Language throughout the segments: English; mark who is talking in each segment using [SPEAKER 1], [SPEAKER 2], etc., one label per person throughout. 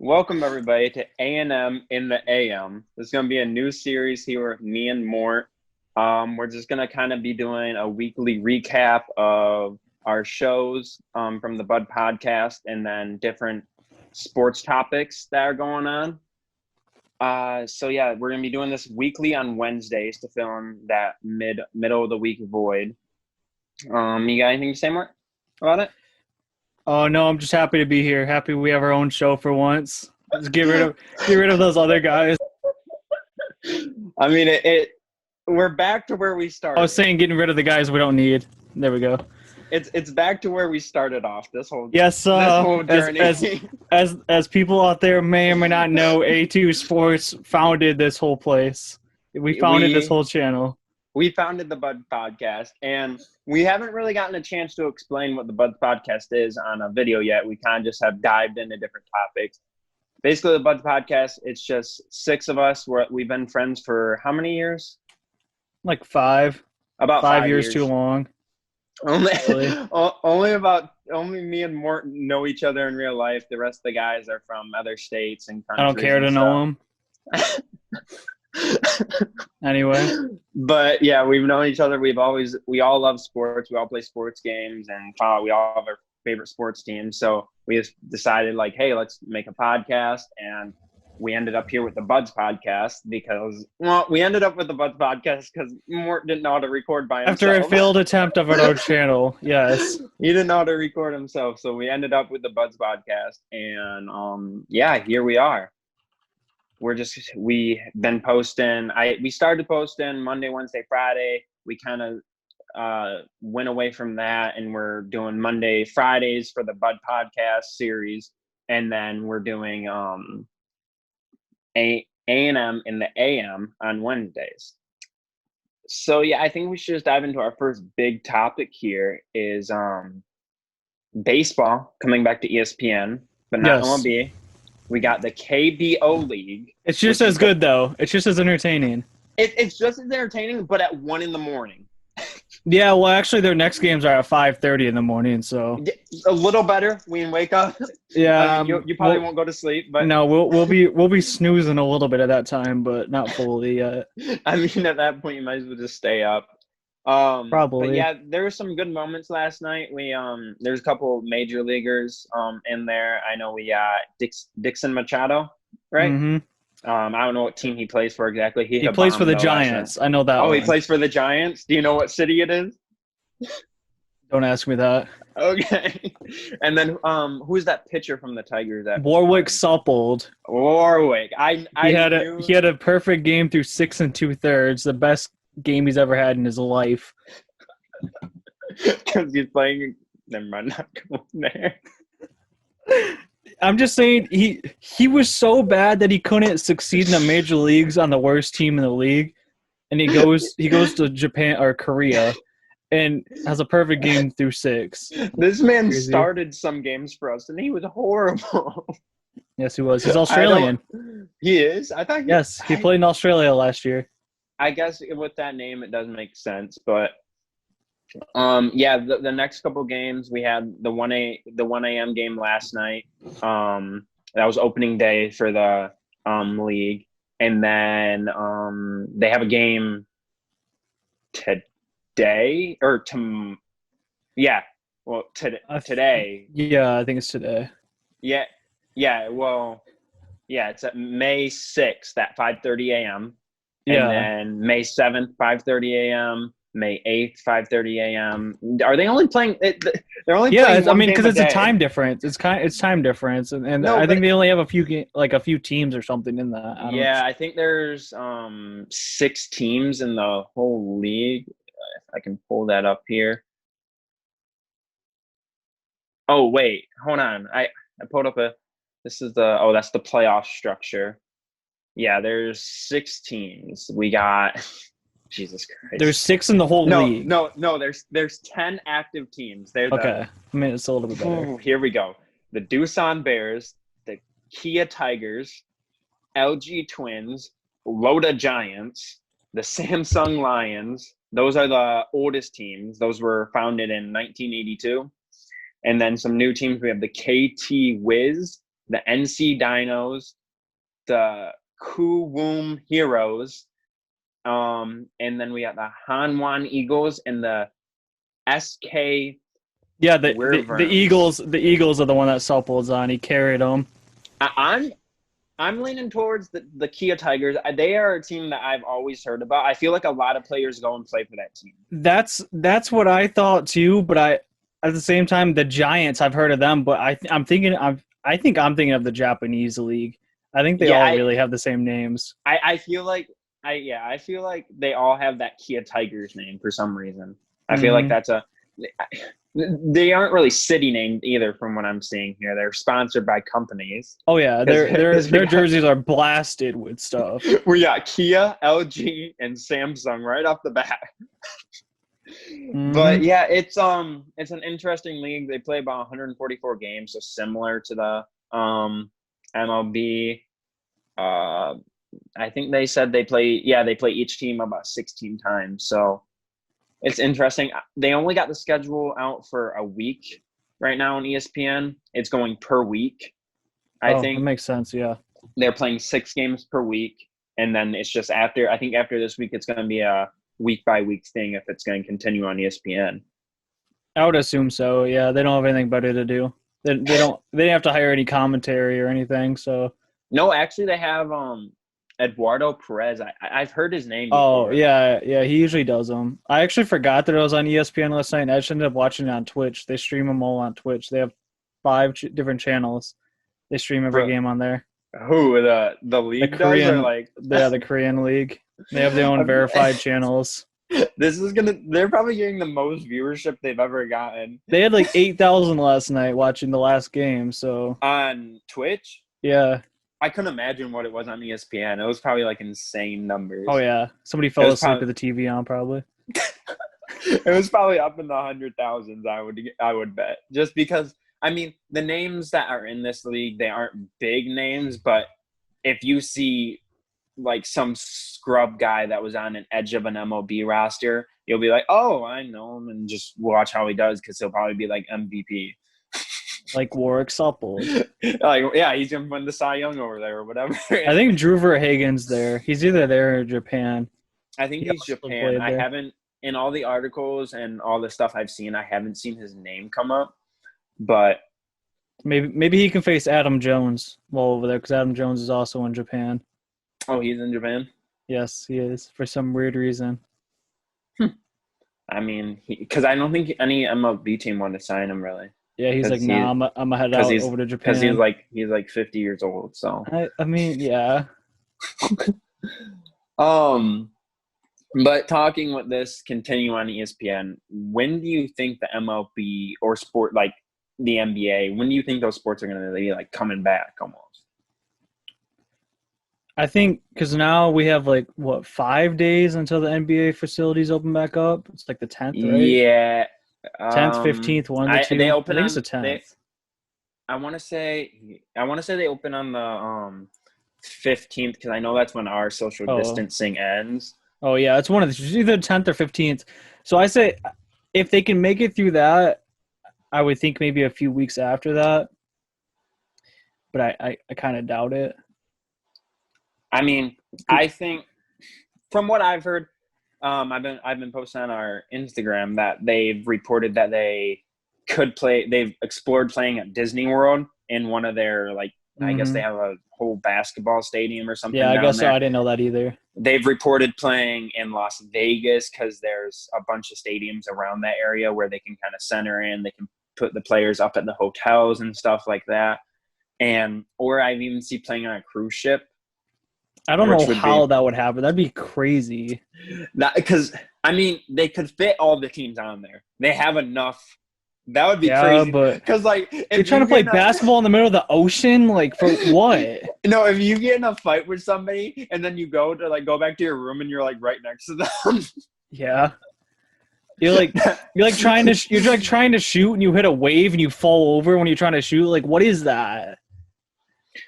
[SPEAKER 1] Welcome everybody to A&M in the AM. This is going to be a new series here with me and Mort. We're just going to kind of be doing a weekly recap of our shows from the Bud podcast and then different sports topics that are going on. We're going to be doing this weekly on Wednesdays to fill in that middle of the week void. You got anything to say, Mort, about it?
[SPEAKER 2] Oh no, I'm just happy to be here. Happy we have our own show for once. Just get rid of those other guys.
[SPEAKER 1] I mean, we're back to where we started.
[SPEAKER 2] I was saying getting rid of the guys we don't need. There we go.
[SPEAKER 1] It's back to where we started off this whole
[SPEAKER 2] journey. As people out there may or may not know, A2 Sports founded this whole place. We founded this whole channel.
[SPEAKER 1] We founded the Bud Podcast, and we haven't really gotten a chance to explain what the Bud Podcast is on a video yet. We kind of just have dived into different topics. Basically, the Bud Podcast, it's just six of us. We've been friends for how many years?
[SPEAKER 2] Like five.
[SPEAKER 1] About
[SPEAKER 2] 5 years too long.
[SPEAKER 1] Only me and Morton know each other in real life. The rest of the guys are from other states and countries.
[SPEAKER 2] I don't care to know them. Anyway,
[SPEAKER 1] but yeah, we've known each other. We all love sports. We all play sports games, and we all have our favorite sports teams. So we just decided, like, hey, let's make a podcast, and we ended up here with the Buds podcast because Mort didn't know how to record by himself.
[SPEAKER 2] After a failed attempt of our channel, yes,
[SPEAKER 1] he didn't know how to record himself. So we ended up with the Buds podcast, and here we are. We've been posting. We started posting Monday, Wednesday, Friday. We kind of went away from that, and we're doing Monday, Fridays for the Bud podcast series, and then we're doing A&M in the AM on Wednesdays. So yeah, I think we should just dive into our first big topic here is baseball coming back to ESPN, but not MLB. We got the KBO League.
[SPEAKER 2] It's just as good, though. It's just as entertaining.
[SPEAKER 1] It's just as entertaining, but at 1 a.m.
[SPEAKER 2] Yeah, well, actually, their next games are at 5:30 in the morning, so
[SPEAKER 1] a little better. We can wake up.
[SPEAKER 2] Yeah,
[SPEAKER 1] you probably won't go to sleep, but
[SPEAKER 2] no, we'll be snoozing a little bit at that time, but not fully yet.
[SPEAKER 1] I mean, at that point, you might as well just stay up.
[SPEAKER 2] Probably.
[SPEAKER 1] But yeah, there were some good moments last night. There's a couple major leaguers in there. I know we got Dixon Machado, right?
[SPEAKER 2] Mm-hmm.
[SPEAKER 1] I don't know what team he plays for exactly.
[SPEAKER 2] He plays for the Giants. I know that.
[SPEAKER 1] Oh, he plays for the Giants. Do you know what city it is?
[SPEAKER 2] Don't ask me that.
[SPEAKER 1] Okay. And then who's that pitcher from the Tigers?
[SPEAKER 2] Warwick Saupold.
[SPEAKER 1] Warwick.
[SPEAKER 2] He had a perfect game through 6 2/3, the best game he's ever had in his life.
[SPEAKER 1] Because he's playing. Never mind, not going there.
[SPEAKER 2] I'm just saying he was so bad that he couldn't succeed in the major leagues on the worst team in the league, and he goes to Japan or Korea and has a perfect game through 6.
[SPEAKER 1] This man started some games for us, and he was horrible.
[SPEAKER 2] Yes, he was. He's Australian.
[SPEAKER 1] He is? I thought.
[SPEAKER 2] Yes, he played in Australia last year.
[SPEAKER 1] I guess with that name, it does make sense, but the next couple games we had the 1 a.m. game last night. That was opening day for the league, and then they have a game today or today.
[SPEAKER 2] Yeah, I think it's today.
[SPEAKER 1] It's at May 6th at 5:30 a.m.
[SPEAKER 2] Yeah.
[SPEAKER 1] And then May 7th, 5:30 a.m., May 8th, 5:30 a.m. Are they only playing – they're only playing one game
[SPEAKER 2] because it's
[SPEAKER 1] a
[SPEAKER 2] a time difference. It's time difference. And I think they only have a few teams or something in that.
[SPEAKER 1] I think there's 6 teams in the whole league. If I can pull that up here. Oh, wait. Hold on. I pulled up that's the playoff structure. Yeah, there's 6 teams. We got Jesus Christ.
[SPEAKER 2] There's 6 in the whole league.
[SPEAKER 1] No. There's 10 active teams.
[SPEAKER 2] Okay. I mean, it's a little bit better.
[SPEAKER 1] Here we go. The Doosan Bears, the Kia Tigers, LG Twins, Loda Giants, the Samsung Lions. Those are the oldest teams. Those were founded in 1982. And then some new teams. We have the KT Wiz, the NC Dinos, the Kuwum Heroes, and then we got the Hanwhan Eagles and the SK.
[SPEAKER 2] Yeah, the
[SPEAKER 1] Wyverns.
[SPEAKER 2] Eagles are the one that Supple's on. He carried them.
[SPEAKER 1] I'm leaning towards the Kia Tigers. They are a team that I've always heard about. I feel like a lot of players go and play for that team.
[SPEAKER 2] That's what I thought too. But at the same time, the Giants, I've heard of them. But I think I'm thinking of the Japanese league. I think they all really have the same names.
[SPEAKER 1] I feel like they all have that Kia Tigers name for some reason. I feel like that's they aren't really city named either from what I'm seeing here. They're sponsored by companies.
[SPEAKER 2] Oh yeah, their jerseys are blasted with stuff.
[SPEAKER 1] We got Kia, LG, and Samsung right off the bat. But yeah, it's an interesting league. They play about 144 games, so similar to the MLB. I think they said they play each team about 16 times. So it's interesting. They only got the schedule out for a week right now on ESPN. It's going per week. I think
[SPEAKER 2] that makes sense. Yeah,
[SPEAKER 1] they're playing 6 games per week, and then it's just after this week, it's going to be a week by week thing if it's going to continue on ESPN.
[SPEAKER 2] I would assume so. Yeah, they don't have anything better to do. They don't have to hire any commentary or anything. So
[SPEAKER 1] no, actually, they have Eduardo Perez. I've heard his name before.
[SPEAKER 2] Oh, yeah, he usually does them. I actually forgot that it was on ESPN last night, and I just ended up watching it on Twitch. They stream them all on Twitch. They have 5 different channels. They stream every game on there.
[SPEAKER 1] Who, the league
[SPEAKER 2] Korean,
[SPEAKER 1] does? Or like...
[SPEAKER 2] Yeah, the Korean league. They have their own verified channels.
[SPEAKER 1] They're probably getting the most viewership they've ever gotten.
[SPEAKER 2] They had like 8,000 last night watching the last game, so.
[SPEAKER 1] On Twitch?
[SPEAKER 2] Yeah.
[SPEAKER 1] I couldn't imagine what it was on ESPN. It was probably like insane numbers.
[SPEAKER 2] Oh yeah, somebody fell asleep with the TV on probably.
[SPEAKER 1] It was probably up in the 100,000s. I would bet, just because I mean the names that are in this league, they aren't big names, but if you see like some scrub guy that was on an edge of an MLB roster, you'll be like, oh, I know him, and just watch how he does because he'll probably be like MVP.
[SPEAKER 2] Like Warwick Supple.
[SPEAKER 1] Like, yeah, he's going to win the Cy Young over there or whatever.
[SPEAKER 2] I think Drew Verhagen's there. He's either there or Japan.
[SPEAKER 1] I think he's Japan. I haven't, in all the articles and all the stuff I've seen, I haven't seen his name come up. But
[SPEAKER 2] maybe he can face Adam Jones while over there because Adam Jones is also in Japan.
[SPEAKER 1] Oh, he's in Japan?
[SPEAKER 2] Yes, he is, for some weird reason.
[SPEAKER 1] I mean, because I don't think any MLB team wanted to sign him, really.
[SPEAKER 2] Yeah, he's like, nah, I'm gonna head out over to Japan.
[SPEAKER 1] Because he's like 50 years old. So
[SPEAKER 2] I mean, yeah.
[SPEAKER 1] But talking with this, continue on ESPN. When do you think the MLB or sport like the NBA? When do you think those sports are gonna be like coming back almost?
[SPEAKER 2] I think because now we have 5 days until the NBA facilities open back up. It's like the 10th, right?
[SPEAKER 1] Yeah.
[SPEAKER 2] 10th, 15th, one of the two.
[SPEAKER 1] They open
[SPEAKER 2] I think it's the 10th.
[SPEAKER 1] I want to say they open on the 15th because I know that's when our social distancing ends.
[SPEAKER 2] Oh yeah, it's one of the either 10th or 15th. So I say if they can make it through that, I would think maybe a few weeks after that. But I kind of doubt it.
[SPEAKER 1] I mean, I think from what I've heard. I've been posting on our Instagram that they've reported that they could play. They've explored playing at Disney World in one of their I guess they have a whole basketball stadium or something.
[SPEAKER 2] Yeah, I guess
[SPEAKER 1] there.
[SPEAKER 2] So. I didn't know that either.
[SPEAKER 1] They've reported playing in Las Vegas because there's a bunch of stadiums around that area where they can kind of center in. They can put the players up at the hotels and stuff like that. Or I've even seen playing on a cruise ship.
[SPEAKER 2] I don't know how that would happen. That'd be crazy.
[SPEAKER 1] Because, I mean, they could fit all the teams on there. They have enough. That would be crazy.
[SPEAKER 2] But
[SPEAKER 1] because,
[SPEAKER 2] you're trying to play basketball in the middle of the ocean? For what?
[SPEAKER 1] No, if you get in a fight with somebody and then you go to, go back to your room and you're, right next to them.
[SPEAKER 2] Yeah. You're trying to shoot and you hit a wave and you fall over when you're trying to shoot. What is that?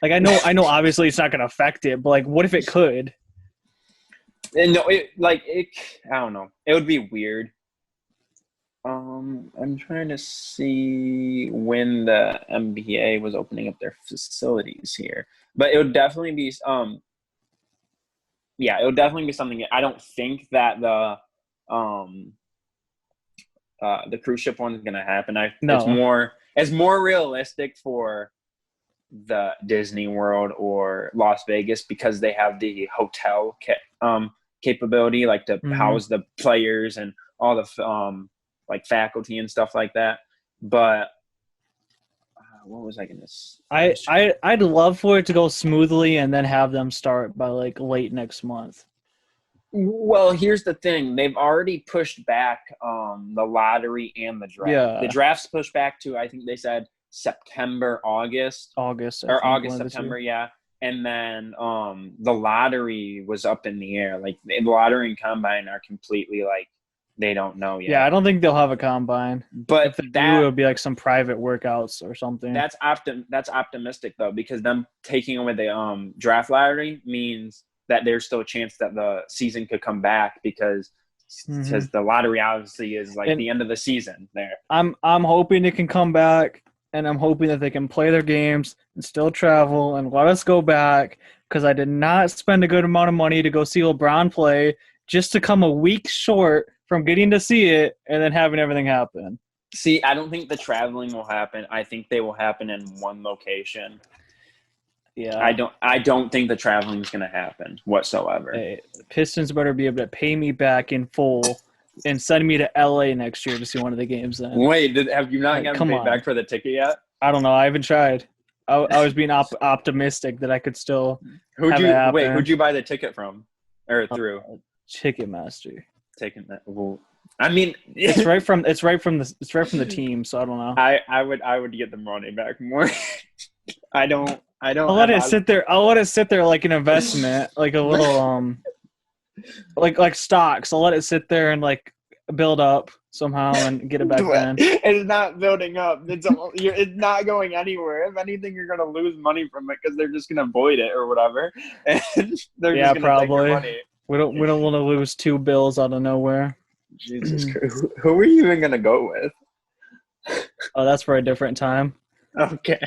[SPEAKER 2] I know obviously it's not going to affect it, but what if it could?
[SPEAKER 1] And no, I don't know. It would be weird. I'm trying to see when the NBA was opening up their facilities here, but it would definitely be yeah, it would definitely be something. I don't think that um the cruise ship one is gonna happen.
[SPEAKER 2] No.
[SPEAKER 1] It's more realistic for the Disney World or Las Vegas because they have the capability, like to
[SPEAKER 2] Hmm.
[SPEAKER 1] house the players and all the like faculty and stuff like that. But what was I gonna?
[SPEAKER 2] I'd love for it to go smoothly and then have them start by like late next month.
[SPEAKER 1] Well, here's the thing. They've already pushed back the lottery and the draft. The
[SPEAKER 2] Yeah,
[SPEAKER 1] draft's pushed back to, I think they said September, August,
[SPEAKER 2] August I
[SPEAKER 1] or
[SPEAKER 2] think
[SPEAKER 1] August,
[SPEAKER 2] one of the
[SPEAKER 1] September,
[SPEAKER 2] two.
[SPEAKER 1] yeah. And then the lottery was up in the air. Like the lottery and combine are completely like they don't know
[SPEAKER 2] Yeah,
[SPEAKER 1] yet.
[SPEAKER 2] I don't think they'll have a combine.
[SPEAKER 1] But
[SPEAKER 2] If they do, it'll be like some private workouts or something.
[SPEAKER 1] that's optimistic though, because them taking away the draft lottery means that there's still a chance that the season could come back
[SPEAKER 2] Hmm.
[SPEAKER 1] because the lottery obviously is like
[SPEAKER 2] And
[SPEAKER 1] the end of the season there.
[SPEAKER 2] I'm hoping it can come back, and I'm hoping that they can play their games and still travel and let us go back because I did not spend a good amount of money to go see LeBron play just to come a week short from getting to see it and then having everything happen.
[SPEAKER 1] See, I don't think the traveling will happen. I think they will happen in one location.
[SPEAKER 2] Yeah.
[SPEAKER 1] I don't think the traveling is going to happen whatsoever.
[SPEAKER 2] Hey, the Pistons better be able to pay me back in full and send me to LA next year to see one of the games then.
[SPEAKER 1] Wait, have you not
[SPEAKER 2] Like,
[SPEAKER 1] gotten
[SPEAKER 2] come
[SPEAKER 1] paid
[SPEAKER 2] on.
[SPEAKER 1] back for the ticket yet?
[SPEAKER 2] I don't know. I haven't tried. I was being optimistic that I could still have it
[SPEAKER 1] Who'd
[SPEAKER 2] happen.
[SPEAKER 1] you buy the ticket from or through?
[SPEAKER 2] Ticketmaster.
[SPEAKER 1] Taking that. Well, I mean,
[SPEAKER 2] It's right from the team, so I don't know.
[SPEAKER 1] I would get the money back more. I don't
[SPEAKER 2] I'll let
[SPEAKER 1] have
[SPEAKER 2] it sit there. I'll let it sit there like an investment, like a little like stocks. I'll let it sit there and like build up somehow and get it back then.
[SPEAKER 1] It's not building up. It's not going anywhere. If anything, you're gonna lose money from it because they're just gonna void it or whatever, and they're
[SPEAKER 2] Yeah,
[SPEAKER 1] just gonna take your
[SPEAKER 2] probably.
[SPEAKER 1] money.
[SPEAKER 2] We don't want to lose two bills out of nowhere.
[SPEAKER 1] Jesus Christ, who are you even gonna go with?
[SPEAKER 2] Oh, that's for a different time.
[SPEAKER 1] Okay.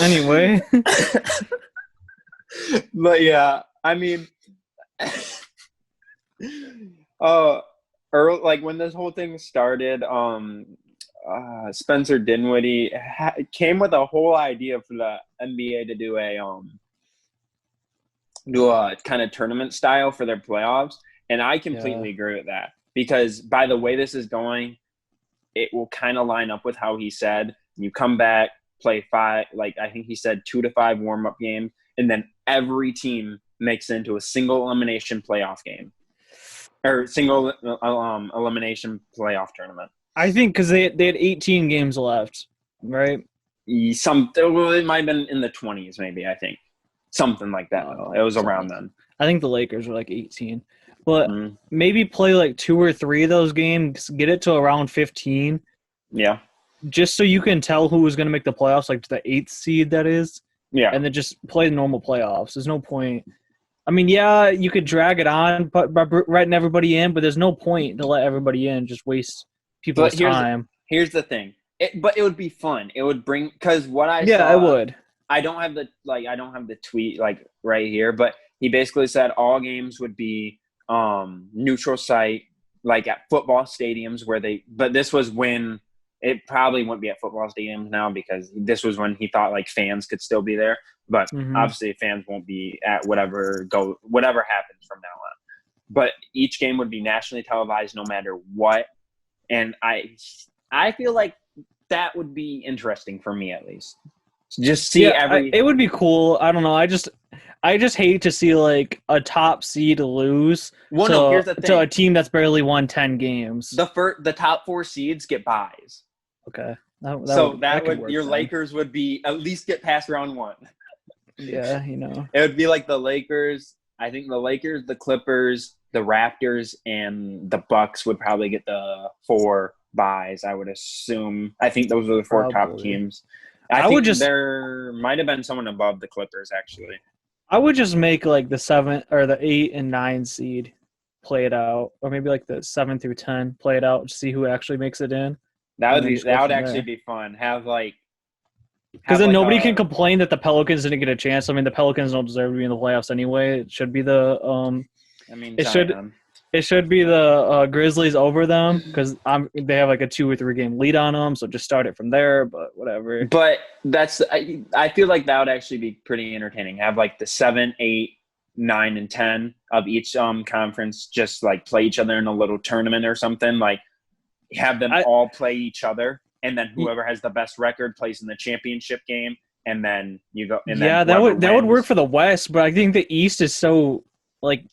[SPEAKER 2] Anyway,
[SPEAKER 1] But yeah, I mean, early, like when this whole thing started, Spencer Dinwiddie came with a whole idea for the NBA to do a kind of tournament style for their playoffs, and I
[SPEAKER 2] yeah,
[SPEAKER 1] completely agree with that because by the way this is going, it will kind of line up with how he said you come back, play five, like I think he said 2 to 5 warm up games, and then every team makes it into a single elimination playoff game or single elimination playoff tournament.
[SPEAKER 2] I think because they had 18 games left, right?
[SPEAKER 1] It might have been in the 20s, maybe. I think something like that. It was around then.
[SPEAKER 2] I think the Lakers were like 18, but
[SPEAKER 1] Mm,
[SPEAKER 2] maybe play like 2 or 3 of those games, get it to around 15,
[SPEAKER 1] yeah,
[SPEAKER 2] just so you can tell who was going to make the playoffs, like the 8th seed that is,
[SPEAKER 1] yeah.
[SPEAKER 2] and then just play the normal playoffs. There's no point. I mean, yeah, you could drag it on, but by writing everybody in, but there's no point to let everybody in, just waste
[SPEAKER 1] But
[SPEAKER 2] people's time.
[SPEAKER 1] here's the thing. But it would be fun. It would bring because what I
[SPEAKER 2] Yeah, I
[SPEAKER 1] saw.
[SPEAKER 2] would.
[SPEAKER 1] I don't have the tweet like right here, but he basically said all games would be neutral site, like at football stadiums where but this was when it probably wouldn't be at football stadiums now because this was when he thought like fans could still be there, but
[SPEAKER 2] Hmm.
[SPEAKER 1] obviously fans won't be at whatever happens from now on. But each game would be nationally televised no matter what, and I feel like that would be interesting for me at least. Just see
[SPEAKER 2] Yeah, it would be cool. I don't know. I just hate to see like a top seed lose
[SPEAKER 1] Well, no, here's the
[SPEAKER 2] to a
[SPEAKER 1] thing.
[SPEAKER 2] team that's barely won 10 games.
[SPEAKER 1] The top 4 seeds get buys.
[SPEAKER 2] Okay,
[SPEAKER 1] So
[SPEAKER 2] that
[SPEAKER 1] that
[SPEAKER 2] could
[SPEAKER 1] would
[SPEAKER 2] work
[SPEAKER 1] your
[SPEAKER 2] then.
[SPEAKER 1] Lakers would be at least get past round one.
[SPEAKER 2] Yeah,
[SPEAKER 1] It would be like the Lakers. I think the Lakers, the Clippers, the Raptors, and the Bucks would probably get the 4 buys. I would assume. I think those are the 4 top
[SPEAKER 2] probably.
[SPEAKER 1] teams. I
[SPEAKER 2] I would
[SPEAKER 1] think
[SPEAKER 2] just
[SPEAKER 1] there might have been someone above the Clippers actually.
[SPEAKER 2] I would just make like the 7 or the 8 and 9 seed play it out, or maybe like the 7 through 10 play it out, see who actually makes it in, and then just go
[SPEAKER 1] That would
[SPEAKER 2] from
[SPEAKER 1] actually
[SPEAKER 2] there.
[SPEAKER 1] be fun.
[SPEAKER 2] Because
[SPEAKER 1] Have
[SPEAKER 2] then
[SPEAKER 1] like
[SPEAKER 2] nobody can
[SPEAKER 1] a
[SPEAKER 2] complain that the Pelicans didn't get a chance. I mean, the Pelicans don't deserve to be in the playoffs anyway. It should be the
[SPEAKER 1] I mean
[SPEAKER 2] it should
[SPEAKER 1] Zion.
[SPEAKER 2] it should be the Grizzlies over them because they have like a 2 or 3 game lead on them. So just start it from there. But whatever.
[SPEAKER 1] But I feel like that would actually be pretty entertaining. Have like the 7, 8, 9, and 10 of each conference just like play each other in a little tournament or something. Like have them
[SPEAKER 2] I
[SPEAKER 1] all play each other, and then whoever has the best record plays in the championship game, and then you go and then
[SPEAKER 2] Yeah,
[SPEAKER 1] whoever
[SPEAKER 2] that would work
[SPEAKER 1] wins.
[SPEAKER 2] for the West, but I think the East is like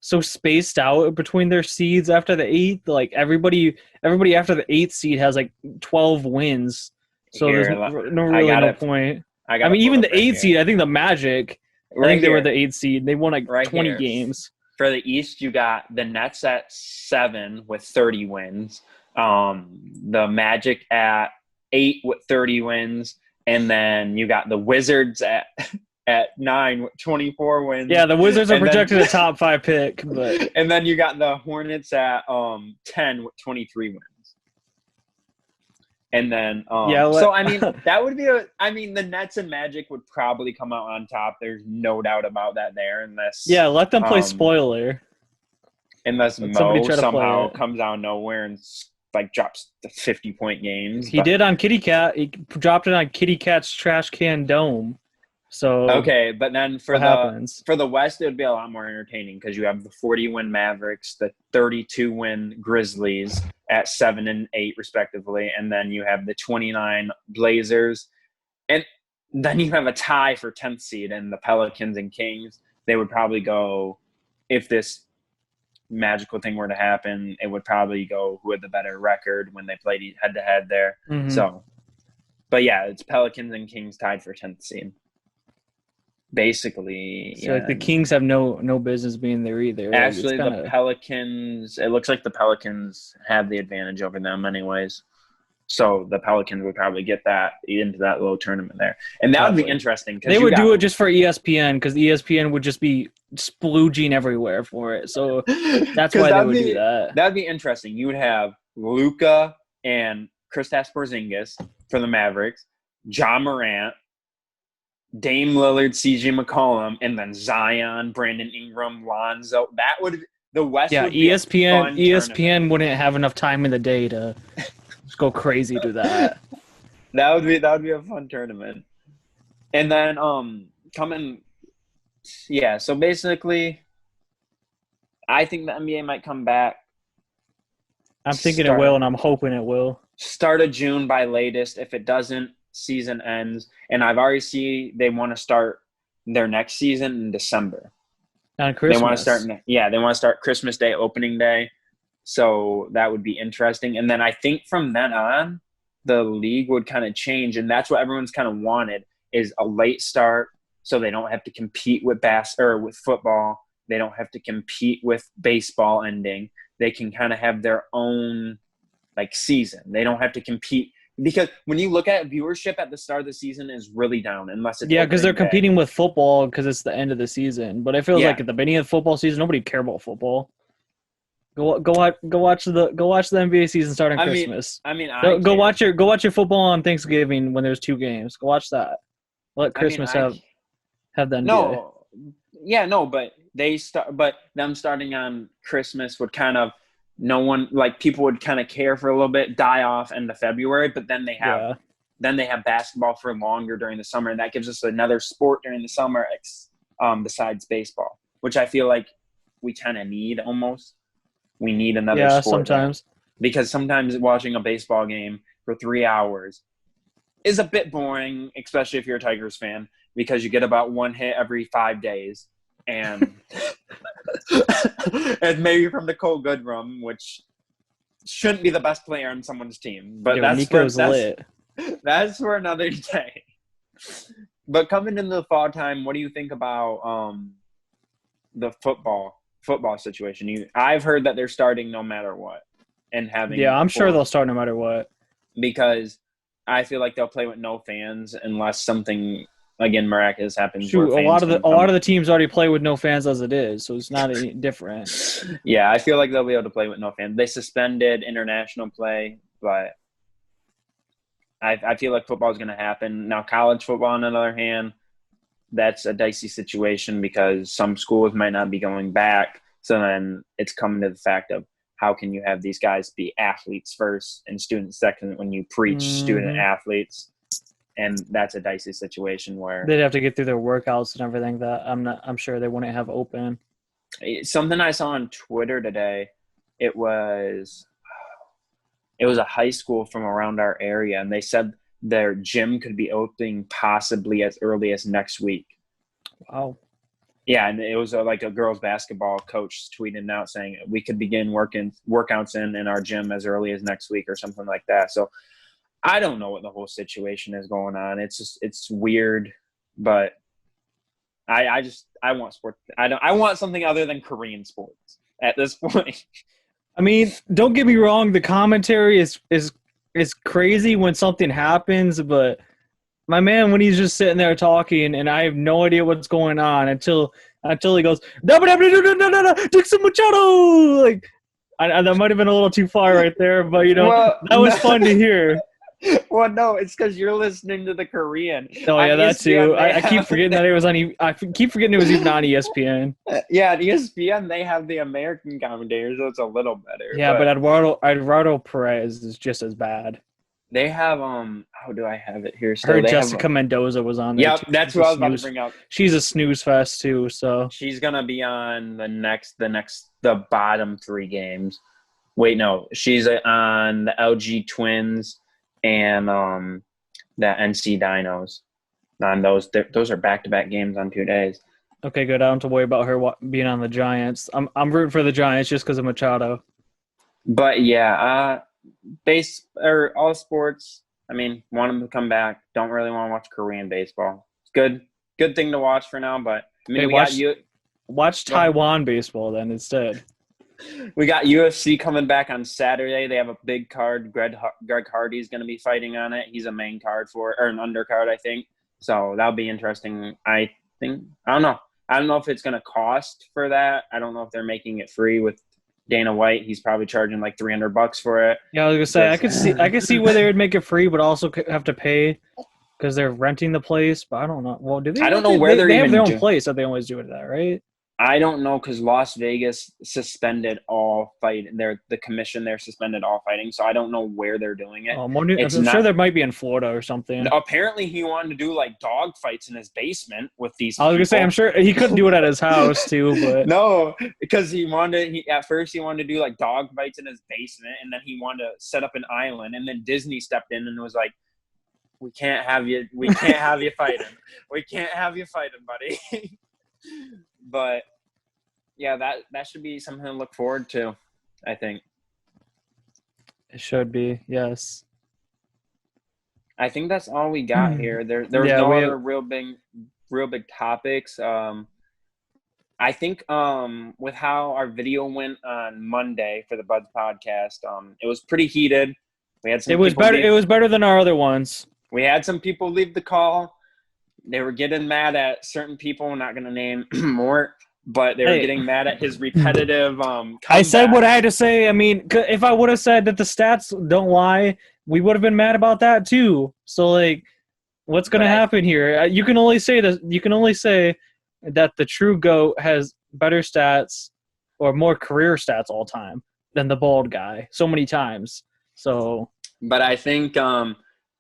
[SPEAKER 2] so spaced out between their seeds after the eighth. Like everybody after the eighth seed has like 12 wins, so there's
[SPEAKER 1] Here, I
[SPEAKER 2] really
[SPEAKER 1] got
[SPEAKER 2] no
[SPEAKER 1] it.
[SPEAKER 2] point.
[SPEAKER 1] I
[SPEAKER 2] I
[SPEAKER 1] got to
[SPEAKER 2] mean,
[SPEAKER 1] pull it
[SPEAKER 2] even
[SPEAKER 1] up
[SPEAKER 2] the
[SPEAKER 1] right
[SPEAKER 2] eighth seed,
[SPEAKER 1] here.
[SPEAKER 2] I think the Magic, I
[SPEAKER 1] Right
[SPEAKER 2] think they were
[SPEAKER 1] here.
[SPEAKER 2] the eighth seed. They won like
[SPEAKER 1] Right
[SPEAKER 2] 20
[SPEAKER 1] here.
[SPEAKER 2] games.
[SPEAKER 1] For the East, you got the Nets at 7 with 30 wins. The Magic at 8 with 30 wins, and then you got the Wizards at 9 with 24 wins.
[SPEAKER 2] Yeah, the Wizards are
[SPEAKER 1] And then-
[SPEAKER 2] projected a top 5 pick, but
[SPEAKER 1] and then you got the Hornets at 10 with 23 wins. And then so I mean that would be the Nets and Magic would probably come out on top. There's no doubt about that there, unless
[SPEAKER 2] let them play spoiler.
[SPEAKER 1] Unless
[SPEAKER 2] Let somebody
[SPEAKER 1] Mo
[SPEAKER 2] try to play
[SPEAKER 1] somehow
[SPEAKER 2] it.
[SPEAKER 1] comes out of nowhere and like drops the 50-point games.
[SPEAKER 2] He did on Kitty Cat. He dropped it on Kitty Cat's trash can dome. So
[SPEAKER 1] Okay, but then
[SPEAKER 2] what happens?
[SPEAKER 1] for the West, it would be a lot more entertaining because you have the 40-win Mavericks, the 32-win Grizzlies at 7 and 8 respectively, and then you have the 29 Blazers, and then you have a tie for 10th seed and the Pelicans and Kings. They would probably go, if this magical thing were to happen, it would probably go who had the better record when they played head to head there.
[SPEAKER 2] Mhm.
[SPEAKER 1] So, but yeah, it's Pelicans and Kings tied for 10th seed. Basically,
[SPEAKER 2] So like the Kings have no business being there either. Like,
[SPEAKER 1] actually, the Pelicans. It looks like the Pelicans have the advantage over them, anyways. So the Pelicans would probably get that into that little tournament there, and that would be
[SPEAKER 2] Probably.
[SPEAKER 1] interesting.
[SPEAKER 2] They would do it just for ESPN because ESPN would just be splooging everywhere for it. So that's why they would do that.
[SPEAKER 1] That'd be interesting. You would have Luka and Kristaps Porzingis for the Mavericks, Ja Morant, Dame Lillard, CJ McCollum, and then Zion, Brandon Ingram, Lonzo. That would the West.
[SPEAKER 2] Yeah,
[SPEAKER 1] would be a fun
[SPEAKER 2] ESPN
[SPEAKER 1] tournament.
[SPEAKER 2] wouldn't have enough time in the day to just go crazy to that.
[SPEAKER 1] That would be a fun tournament. And then so basically I think the NBA might come back
[SPEAKER 2] I'm thinking it will, and I'm hoping it will.
[SPEAKER 1] start of June by latest. If it doesn't, season ends. And I've already seen they want to start their next season in December.
[SPEAKER 2] On Christmas.
[SPEAKER 1] They want to start Christmas Day, opening day. So that would be interesting. And then I think from then on, the league would kind of change. And that's what everyone's kind of wanted is a late start so they don't have to compete with with football. They don't have to compete with baseball ending. They can kind of have their own like season. They don't have to compete. Because when you look at viewership at the start of the season is really down unless it's
[SPEAKER 2] because they're
[SPEAKER 1] opening day.
[SPEAKER 2] competing with football because it's the end of the season. But it feels like at the beginning of the football season, nobody care about football. Go watch the NBA season start on Christmas. Go watch your football on Thanksgiving when there's 2 games. Go watch that. Let Christmas have the NBA.
[SPEAKER 1] But them starting on Christmas would kind of people would kind of care for a little bit, die off end of February, but then they have basketball for longer during the summer, and that gives us another sport during the summer besides baseball, which I feel like we kind of need almost. We need another sport
[SPEAKER 2] sometimes.
[SPEAKER 1] Because sometimes watching a baseball game for 3 hours is a bit boring, especially if you're a Tigers fan, because you get about 1 hit every 5 days. And and maybe from the Cole Goodrum, which shouldn't be the best player on someone's team. But that's for another day. But coming into the fall time, what do you think about the football situation? I've heard that they're starting no matter what, and having
[SPEAKER 2] I'm sure they'll start no matter what,
[SPEAKER 1] because I feel like they'll play with no fans unless something again, miraculous happens.
[SPEAKER 2] Shoot,
[SPEAKER 1] where
[SPEAKER 2] a lot
[SPEAKER 1] fans
[SPEAKER 2] of
[SPEAKER 1] can come.
[SPEAKER 2] the teams already play with no fans as it is, so it's not any different.
[SPEAKER 1] Yeah, I feel like they'll be able to play with no fans. They suspended international play, but I feel like football is going to happen. Now, college football, on the other hand, that's a dicey situation because some schools might not be going back. So then it's coming to the fact of how can you have these guys be athletes first and students second when you preach student athletes? And that's a dicey situation where
[SPEAKER 2] they'd have to get through their workouts and everything that I'm sure they wouldn't have open.
[SPEAKER 1] Something I saw on Twitter today, it was a high school from around our area, and they said their gym could be opening possibly as early as next week.
[SPEAKER 2] Wow.
[SPEAKER 1] Yeah, and it was like a girls basketball coach tweeting out saying we could begin workouts in our gym as early as next week or something like that. So I don't know what the whole situation is going on. It's weird, but I want sports. I want something other than Korean sports at this point.
[SPEAKER 2] I mean, don't get me wrong. The commentary is crazy when something happens, but my man, when he's just sitting there talking, and I have no idea what's going on until he goes, Dixon Machado. Like, that might have been a little too far right there, but that was fun to hear.
[SPEAKER 1] Well, no, it's because you're listening to the Korean.
[SPEAKER 2] Oh yeah, that too. I keep forgetting that it was on. I keep forgetting it was even on ESPN.
[SPEAKER 1] Yeah, on ESPN they have the American commentators, so it's a little better.
[SPEAKER 2] Yeah, but Eduardo Perez is just as bad.
[SPEAKER 1] They have how do I have it here?
[SPEAKER 2] So I heard Jessica Mendoza was on there.
[SPEAKER 1] Yep, too. That's what I was about to bring up.
[SPEAKER 2] She's a snooze fest too, so
[SPEAKER 1] she's gonna be on the bottom 3 games. Wait, no, she's on the LG Twins and the NC Dinos. On those are back-to-back games on 2 days.
[SPEAKER 2] Okay, good. I don't have to worry about her being on the Giants. I'm rooting for the Giants just because of Machado.
[SPEAKER 1] But yeah, all sports. I mean, want them to come back. Don't really want to watch Korean baseball. It's good thing to watch for now. But I mean,
[SPEAKER 2] watch Taiwan baseball then instead.
[SPEAKER 1] We got UFC coming back on Saturday. They have a big card. Greg Hardy is going to be fighting on it. He's a main card or an undercard, I think. So that'll be interesting. I don't know. I don't know if it's going to cost for that. I don't know if they're making it free with Dana White. He's probably charging like $300 for it.
[SPEAKER 2] Yeah, I was gonna say I could see where they would make it free, but also have to pay because they're renting the place. But I don't know. Well, do they?
[SPEAKER 1] I don't know where
[SPEAKER 2] they have their own place that they always do it at, right?
[SPEAKER 1] I don't know because Las Vegas suspended all fighting. The commission there suspended all fighting, so I don't know where they're doing it.
[SPEAKER 2] I'm sure there might be in Florida or something.
[SPEAKER 1] Apparently, he wanted to do like dog fights in his basement with these.
[SPEAKER 2] I was gonna say, I'm sure he couldn't do it at his house too, but
[SPEAKER 1] no, because at first he wanted to do like dog fights in his basement, and then he wanted to set up an island, and then Disney stepped in and was like, "We can't have you fighting. We can't have you fighting, buddy." But yeah, that should be something to look forward to, I think.
[SPEAKER 2] It should be, yes.
[SPEAKER 1] I think that's all we got here. There's no other real big topics. I think with how our video went on Monday for the Buds podcast, it was pretty heated. We had some.
[SPEAKER 2] It was better. It was better than our other ones.
[SPEAKER 1] We had some people leave the call. They were getting mad at certain people. I'm not going to name more, but they were getting mad at his repetitive
[SPEAKER 2] I said what I had to say. I mean, if I would have said that the stats don't lie, we would have been mad about that too. So, like, what's going to happen here? You can only say that. You can only say that the true GOAT has better stats or more career stats all time than the bald guy so many times. So,
[SPEAKER 1] but I think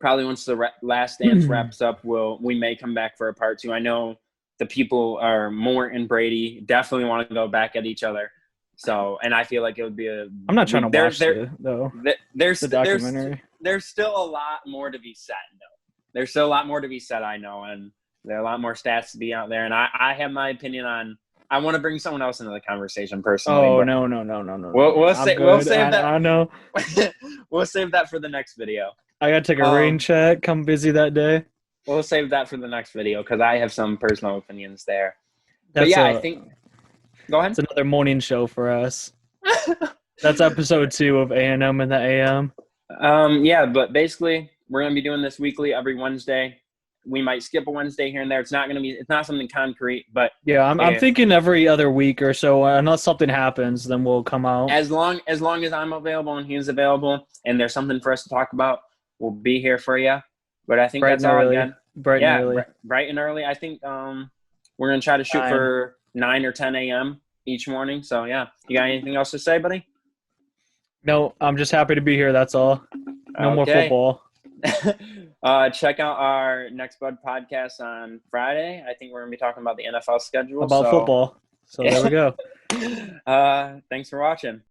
[SPEAKER 1] probably once the Last Dance wraps up, we may come back for a part 2. I know the people are Mort and Brady definitely want to go back at each other. So, and I feel like it would be
[SPEAKER 2] I'm not trying to watch it, though.
[SPEAKER 1] There's
[SPEAKER 2] the documentary.
[SPEAKER 1] There's still a lot more to be said, though. There's still a lot more to be said, I know, and there are a lot more stats to be out there. And I have my opinion on. I want to bring someone else into the conversation personally.
[SPEAKER 2] Oh no!
[SPEAKER 1] We'll save that.
[SPEAKER 2] I know.
[SPEAKER 1] We'll save that for the next video.
[SPEAKER 2] I gotta take a rain check. Come busy that day.
[SPEAKER 1] We'll save that for the next video because I have some personal opinions there. I think. Go ahead.
[SPEAKER 2] It's another morning show for us. That's episode 2 of A&M in the AM.
[SPEAKER 1] Yeah, but basically we're gonna be doing this weekly every Wednesday. We might skip a Wednesday here and there. It's not something concrete, but
[SPEAKER 2] Yeah, I'm thinking every other week or so, unless something happens, then we'll come out.
[SPEAKER 1] as long as I'm available and he's available and there's something for us to talk about, we'll be here for you. But I think
[SPEAKER 2] Bright
[SPEAKER 1] that's
[SPEAKER 2] and
[SPEAKER 1] all
[SPEAKER 2] early.
[SPEAKER 1] again.
[SPEAKER 2] Bright and early.
[SPEAKER 1] Bright and early. I think we're going to try to shoot
[SPEAKER 2] 9.
[SPEAKER 1] for 9 or 10 a.m. each morning. So, yeah. You got anything else to say, buddy?
[SPEAKER 2] No, I'm just happy to be here. That's all. No more football.
[SPEAKER 1] Check out our Next Bud podcast on Friday. I think we're going to be talking about the NFL schedule.
[SPEAKER 2] About football. So there we go.
[SPEAKER 1] Thanks for watching.